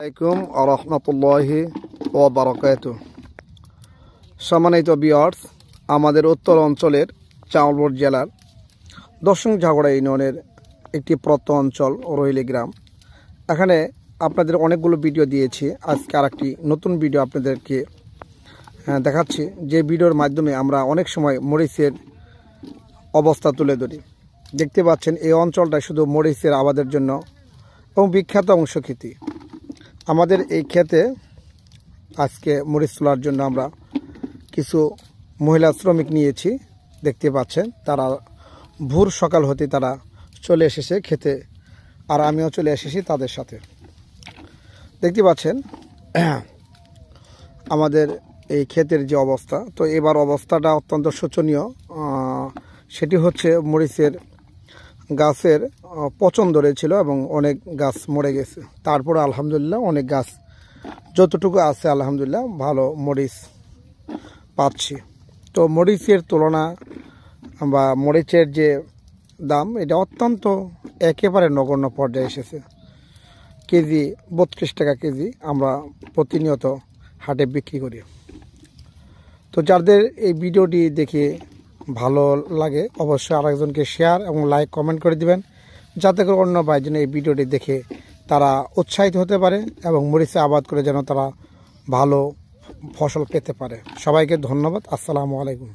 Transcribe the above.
আলাইকুম আরহামতুল্লাহি ওয়া বারাকাতুহু। সম্মানিত ভিউয়ার্স, আমাদের উত্তর অঞ্চলের চাঁপাইনবাবগঞ্জ জেলার দর্শনঝাগড়া ইউনিয়নের একটি প্রত্যন্ত অঞ্চল রোহিলি গ্রাম। এখানে আপনাদের অনেকগুলো ভিডিও দিয়েছি। আজকে আরেকটি নতুন ভিডিও আপনাদেরকে দেখাচ্ছি, যে ভিডিওর মাধ্যমে আমরা অনেক সময় মরিচের অবস্থা তুলে ধরি। দেখতে পাচ্ছেন এই অঞ্চলটা শুধু মরিচের আবাদের জন্য এবং বিখ্যাত অংশ খ্যাতি। আমাদের এই ক্ষেতে আজকে মরিচ তোলার জন্য আমরা কিছু মহিলা শ্রমিক নিয়েছি। দেখতে পাচ্ছেন তারা ভোর সকাল হতে তারা চলে এসেছে ক্ষেতে, আর আমিও চলে এসেছি তাদের সাথে। দেখতে পাচ্ছেন আমাদের এই ক্ষেতের যে অবস্থা, তো এবার অবস্থাটা অত্যন্ত শোচনীয়। সেটি হচ্ছে মরিচের গাছের পচন ধরেছিল এবং অনেক গাছ মরে গেছে। তারপরে আলহামদুলিল্লাহ অনেক গাছ যতটুকু আছে আলহামদুলিল্লাহ ভালো মরিচ পাচ্ছি। তো মরিচের তুলনা বা মরিচের যে দাম, এটা অত্যন্ত একেবারে নগণ্য পর্যায়ে এসেছে। কেজি 32 টাকা কেজি আমরা প্রতিনিয়ত হাটে বিক্রি করি। তো যাদের এই ভিডিওটি দেখে ভালো লাগে অবশ্যই আরেকজনকে শেয়ার এবং লাইক কমেন্ট করে দিবেন, যাতে করে অন্য ভাই যেন এই ভিডিওটি দেখে তারা উৎসাহিত হতে পারে এবং মরিচে আবাদ করে যেন তারা ভালো ফসল পেতে পারে। সবাইকে ধন্যবাদ। আসসালামু আলাইকুম।